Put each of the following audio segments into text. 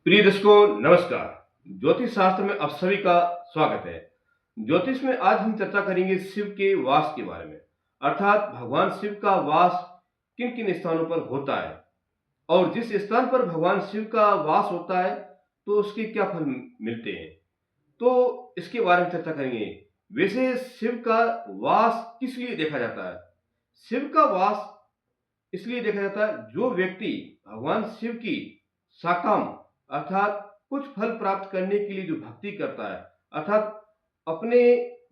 प्रिय दर्शकों नमस्कार। ज्योतिष शास्त्र में आप सभी का स्वागत है। ज्योतिष में आज हम चर्चा करेंगे शिव के वास के बारे में, अर्थात भगवान शिव का वास किन किन स्थानों पर होता है और जिस स्थान पर भगवान शिव का वास होता है तो उसके क्या फल मिलते हैं, तो इसके बारे में चर्चा करेंगे। वैसे शिव का वास किस लिए देखा जाता है? शिव का वास इसलिए देखा जाता है जो व्यक्ति भगवान शिव की साकाम अर्थात कुछ फल प्राप्त करने के लिए जो भक्ति करता है, अर्थात अपने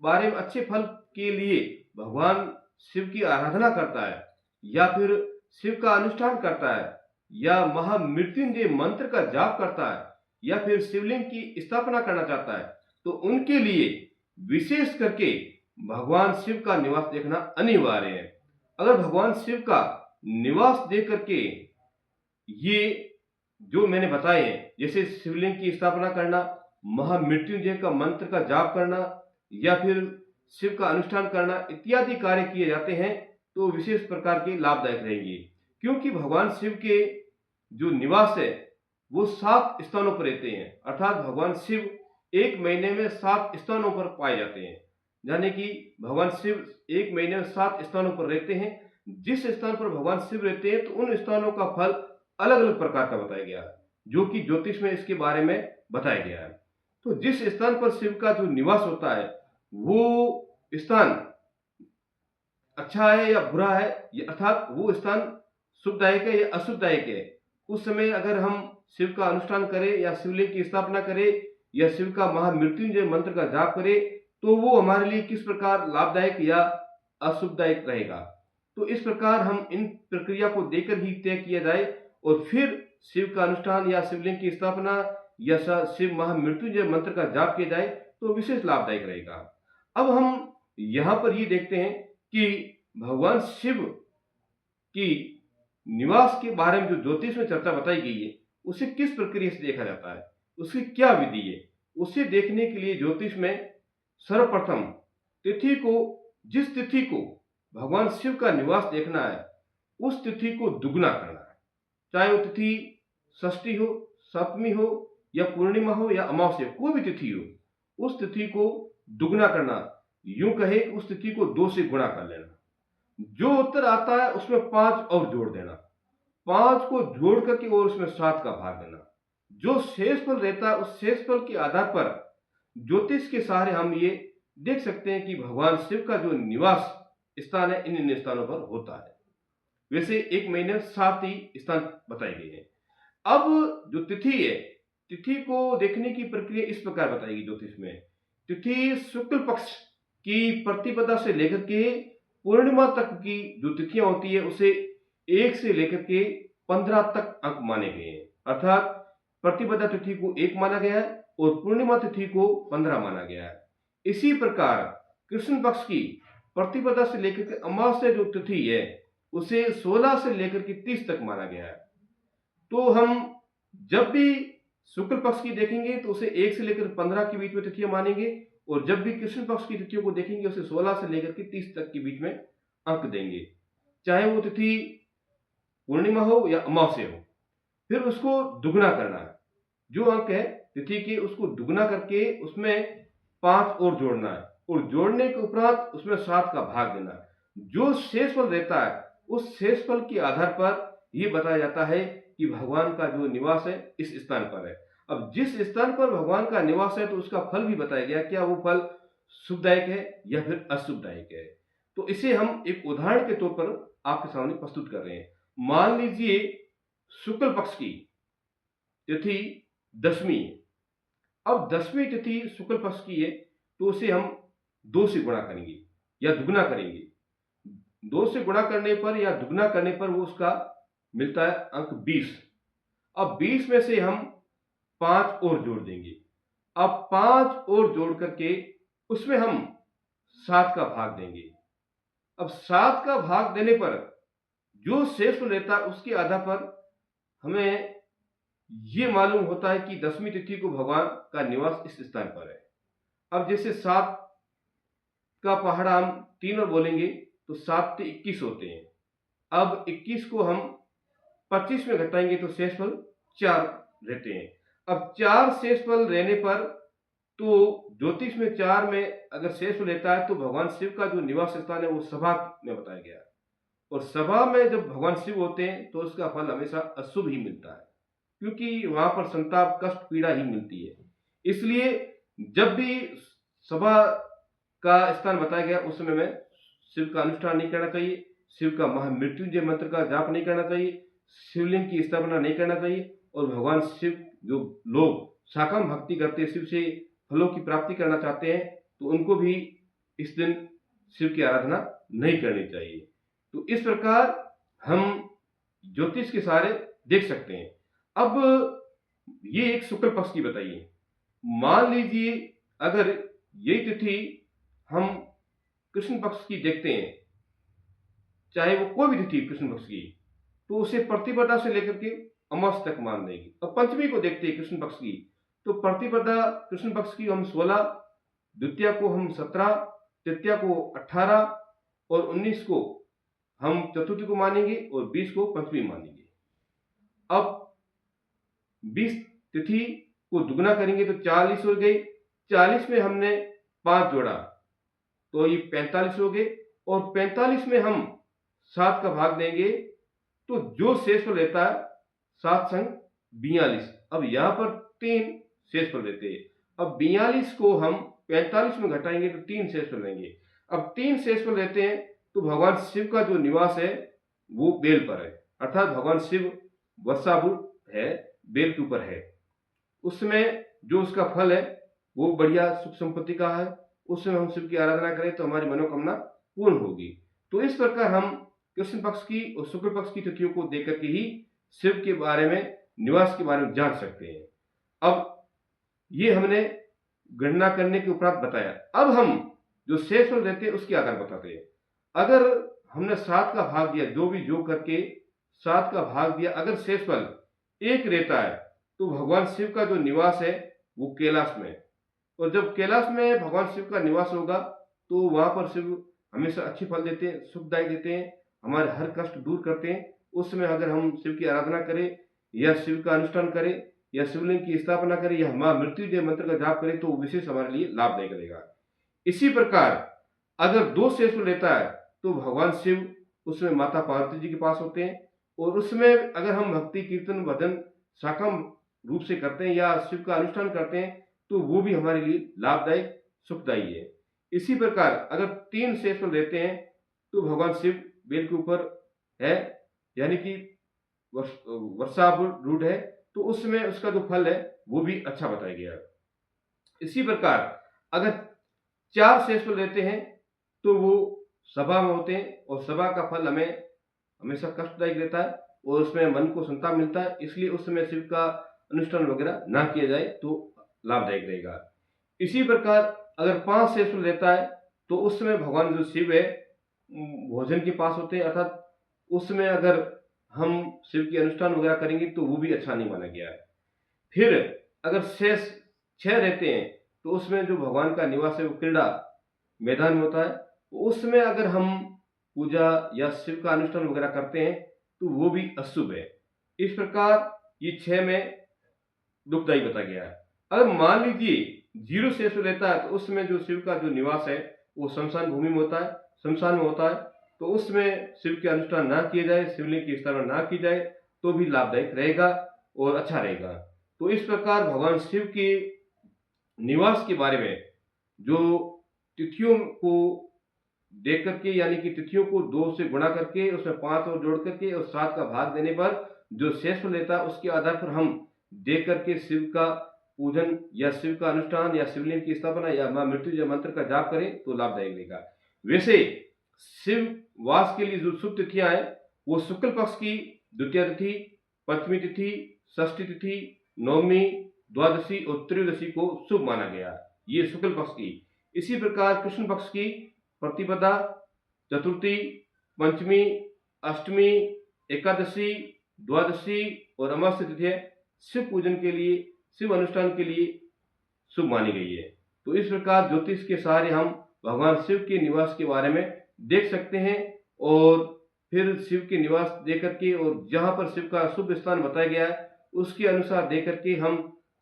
बारे में अच्छे फल के लिए भगवान शिव की आराधना करता है या फिर शिव का अनुष्ठान करता है या महामृत्युंजय मंत्र का जाप करता है या फिर शिवलिंग की स्थापना करना चाहता है, तो उनके लिए विशेष करके भगवान शिव का निवास देखना अनिवार्य है। अगर भगवान शिव का निवास देख करके ये जो मैंने बताए हैं, जैसे शिवलिंग की स्थापना करना, महामृत्युंजय का मंत्र का जाप करना या फिर शिव का अनुष्ठान करना इत्यादि कार्य किए जाते हैं, तो विशेष प्रकार के लाभदायक रहेंगे। क्योंकि भगवान शिव के जो निवास है वो 7 स्थानों पर रहते हैं, अर्थात भगवान शिव एक महीने में 7 स्थानों पर पाए जाते हैं। यानी कि भगवान शिव एक महीने में 7 स्थानों पर रहते हैं। जिस स्थान पर भगवान शिव रहते हैं तो उन स्थानों का फल अलग अलग प्रकार का बताया गया है, जो कि ज्योतिष में इसके बारे में बताया गया है। तो जिस स्थान पर शिव का जो निवास होता है वो स्थान अच्छा है या बुरा है, अर्थात वो स्थान शुभदायक है या अशुभदायक है, उस समय अगर हम शिव का अनुष्ठान करें या शिवलिंग की स्थापना करें या शिव का महामृत्युंजय मंत्र का जाप करें तो वो हमारे लिए किस प्रकार लाभदायक या अशुभदायक रहेगा। तो इस प्रकार हम इन प्रक्रिया को देकर ही तय किया जाए और फिर शिव का अनुष्ठान या शिवलिंग की स्थापना या शिव महामृत्युंजय मंत्र का जाप किया जाए तो विशेष लाभदायक रहेगा। अब हम यहाँ पर ये देखते हैं कि भगवान शिव की निवास के बारे में जो ज्योतिष में चर्चा बताई गई है उसे किस प्रक्रिया से देखा जाता है, उसकी क्या विधि है, उसे देखने के लिए ज्योतिष में सर्वप्रथम तिथि को, जिस तिथि को भगवान शिव का निवास देखना है उस तिथि को दुगना करना है। चाहे वो तिथि षष्ठी हो, सप्तमी हो या पूर्णिमा हो या अमावस्या, कोई भी तिथि हो, उस तिथि को दुगना करना, यूं कहे उस तिथि को 2 से गुणा कर लेना। जो उत्तर आता है उसमें 5 और जोड़ देना, 5 को जोड़ करके और उसमें 7 का भाग देना। जो शेष फल रहता है उस शेष फल के आधार पर ज्योतिष के सहारे हम ये देख सकते हैं कि भगवान शिव का जो निवास स्थान है इन स्थानों पर होता है। वैसे एक महीने में 7 ही स्थान बताए गए हैं। अब जो तिथि है, तिथि को देखने की प्रक्रिया इस प्रकार बताएगी ज्योतिष में। तिथि शुक्ल पक्ष की प्रतिपदा से लेकर के पूर्णिमा तक की जो तिथियां होती है उसे 1 से लेकर के 15 तक अंक माने गए हैं, अर्थात प्रतिपदा तिथि को 1 माना गया है और पूर्णिमा तिथि को 15 माना गया है। इसी प्रकार कृष्ण पक्ष की प्रतिपदा से लेकर के अमावस्या जो तिथि है उसे 16 से लेकर के 30 तक माना गया है। तो हम जब भी शुक्ल पक्ष की देखेंगे तो उसे 1 से लेकर 15 के बीच में तिथियां मानेंगे और जब भी कृष्ण पक्ष की तिथियों को देखेंगे उसे 16 से लेकर के 30 तक के बीच में अंक देंगे, चाहे वो तिथि पूर्णिमा हो या अमावस्या हो। फिर उसको दुगना करना है, जो अंक है तिथि के उसको दुगना करके उसमें 5 और जोड़ना है और जोड़ने के उपरांत उसमें 7 का भाग देना है। जो शेष फल रहता है उस शेष फल के आधार पर यह बताया जाता है कि भगवान का जो निवास है इस स्थान पर है। अब जिस स्थान पर भगवान का निवास है तो उसका फल भी बताया गया, क्या वो फल शुभदायक है या फिर अशुभदायक है। तो इसे हम एक उदाहरण के तौर पर आपके सामने प्रस्तुत कर रहे हैं। मान लीजिए शुक्ल पक्ष की तिथि दशमी है। अब दशमी तिथि शुक्ल पक्ष की है तो उसे हम 2 से गुणा करेंगे या दुगना करेंगे। 2 से गुणा करने पर या दुगना करने पर वो उसका मिलता है अंक 20। अब 20 में से हम 5 और जोड़ देंगे। अब 5 और जोड़ करके उसमें हम 7 का भाग देंगे। अब 7 का भाग देने पर जो शेष रहता है उसके आधार पर हमें ये मालूम होता है कि दशमी तिथि को भगवान का निवास इस स्थान पर है। अब जैसे 7 का पहाड़ा हम 3 और बोलेंगे तो 7 से 21 होते हैं। अब 21 को हम 25 में घटाएंगे तो शेषफल 4 रहते हैं। अब 4 शेष फल रहने पर तो ज्योतिष में 4 में अगर शेष फल रहता है तो भगवान शिव का जो निवास स्थान है वो सभा में बताया गया है। और सभा में जब भगवान शिव होते हैं तो उसका फल हमेशा अशुभ ही मिलता है, क्योंकि वहां पर संताप, कष्ट, पीड़ा ही मिलती है। इसलिए जब भी सभा का स्थान बताया गया उस समय में शिव का अनुष्ठान नहीं करना चाहिए, शिव का महामृत्युंजय मंत्र का जाप नहीं करना चाहिए, शिवलिंग की स्थापना नहीं करना चाहिए। और भगवान शिव जो लोग साकाम भक्ति करते हैं, शिव से फलों की प्राप्ति करना चाहते हैं, तो उनको भी इस दिन शिव की आराधना नहीं करनी चाहिए। तो इस प्रकार हम ज्योतिष के सहारे देख सकते हैं। अब ये एक शुक्ल पक्ष की बताइए। मान लीजिए अगर यही तिथि हम कृष्ण पक्ष की देखते हैं, चाहे वो कोई भी तिथि कृष्ण पक्ष की, तो उसे प्रतिपदा से लेकर के अमावस तक मान देगी। अब पंचमी को देखते हैं कृष्ण पक्ष की, तो प्रतिपदा कृष्ण पक्ष की हम 16, द्वितीया को हम 17, तृतीया को 18 और 19 को हम चतुर्थी को मानेंगे और 20 को पंचमी मानेंगे। अब 20 तिथि को दुगना करेंगे तो 40 हो गई। 40 में हमने 5 जोड़ा तो ये 45 हो गए, और 45 में हम 7 का भाग देंगे तो जो शेषफल रहता है 7 संग 42। अब यहां पर 3 शेषफल रहते हैं। अब 42 को हम 45 में घटाएंगे तो 3 शेषफल रहेंगे। अब 3 शेषफल रहते हैं तो भगवान शिव का जो निवास है वो बेल पर है, अर्थात भगवान शिव वर्षाभूत है, बेल के ऊपर है। उसमें जो उसका फल है वो बढ़िया सुख संपत्ति का है। उसमें हम शिव की आराधना करें तो हमारी मनोकामना पूर्ण होगी। तो इस प्रकार हम कृष्ण पक्ष की और शुक्ल पक्ष की तिथियों को देख करके ही शिव के बारे में, निवास के बारे में जान सकते हैं। अब ये हमने गणना करने के उपरांत बताया। अब हम जो शेषफल रहते हैं उसके आधार बताते हैं। अगर हमने 7 का भाग दिया, जो भी योग करके 7 का भाग दिया, अगर शेषफल 1 रहता है तो भगवान शिव का जो निवास है वो कैलाश में है। और जब कैलाश में भगवान शिव का निवास होगा तो वहां पर शिव हमेशा अच्छे फल देते हैं, सुखदायी देते हैं, हमारे हर कष्ट दूर करते हैं। उस समय अगर हम शिव की आराधना करें या शिव का अनुष्ठान करें या शिवलिंग की स्थापना करें या महामृत्युंजय मंत्र का जाप करें तो विशेष हमारे लिए लाभदायक रहेगा। इसी प्रकार अगर 2 शेषफल रहता है तो भगवान शिव उसमें माता पार्वती जी के पास होते हैं, और उसमें अगर हम भक्ति, कीर्तन, भजन साकाम रूप से करते हैं या शिव का अनुष्ठान करते हैं तो वो भी हमारे लिए लाभदायक, सुखदायी है। इसी प्रकार अगर 3 शेषफल रहते हैं तो भगवान शिव बेल के ऊपर है, यानी कि वर्षारूढ़ है, तो उसमें उसका जो फल है वो भी अच्छा बताया गया है। इसी प्रकार अगर 4 शेषफल रहते हैं तो वो सभा में होते हैं, और सभा का फल हमें हमेशा कष्टदायक रहता है और उसमें मन को संताप मिलता है। इसलिए उस समय शिव का अनुष्ठान वगैरह ना किया जाए तो लाभदायक रहेगा। इसी प्रकार अगर 5 शेषफल रहता है तो उस समय भगवान जो शिव है भोजन के पास होते हैं, अर्थात उस समय अगर हम शिव की अनुष्ठान वगैरह करेंगे तो वो भी अच्छा नहीं माना गया है। फिर अगर शेष 6 रहते हैं तो उसमें जो भगवान का निवास है वो क्रीड़ा मैदान में होता है। उसमें अगर हम पूजा या शिव का अनुष्ठान वगैरह करते हैं तो वो भी अशुभ है। इस प्रकार ये 6 में दुखदायी बताया गया है। अगर मान लीजिए 0 शेषफल रहता है तो उसमें जो शिव का जो निवास है वो शमशान भूमि में होता है, शमशान में होता है, तो उसमें शिव के अनुष्ठान ना किए जाए, शिवलिंग की स्थापना ना की जाए तो भी लाभदायक रहेगा और अच्छा रहेगा। तो इस प्रकार भगवान शिव के निवास के बारे में जो तिथियों को देख करके, यानी कि तिथियों को 2 से गुणा करके उसमें 5 और जोड़ करके और 7 का भाग देने पर जो शेषफल रहता है उसके आधार पर हम देख करके शिव का पूजन या शिव का अनुष्ठान या शिवलिंग की स्थापना या मां मृत्युंजय मंत्र का जाप करें तो लाभदायक रहेगा। वैसे शिव वास के लिए जो शुभ तिथियां हैं वो शुक्ल पक्ष की द्वितीया तिथि, पंचमी तिथि, षष्ठी तिथि, नवमी, द्वादशी और त्रयोदशी को शुभ माना गया, ये शुक्ल पक्ष की। इसी प्रकार कृष्ण पक्ष की प्रतिपदा, चतुर्थी, पंचमी, अष्टमी, एकादशी, द्वादशी और अमावस्या तिथि शिव पूजन के लिए, शिव अनुष्ठान के लिए शुभ मानी गई है। तो इस प्रकार ज्योतिष के सहारे हम भगवान शिव के निवास के बारे में देख सकते हैं, और फिर शिव के निवास देख करके और जहां पर शिव का शुभ स्थान बताया गया है उसके अनुसार देख करके हम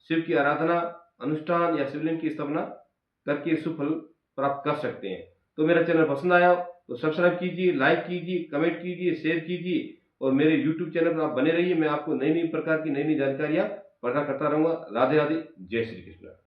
शिव की आराधना, अनुष्ठान या शिवलिंग की स्थापना करके शुभ फल प्राप्त कर सकते हैं। तो मेरा चैनल पसंद आया हो तो सब्सक्राइब कीजिए, लाइक कीजिए, कमेंट कीजिए, शेयर कीजिए और मेरे यूट्यूब चैनल पर आप बने रहिए। मैं आपको नई-नई प्रकार की नई-नई जानकारियाँ प्रदान करता रहूँगा। राधे-राधे, जय श्री कृष्ण।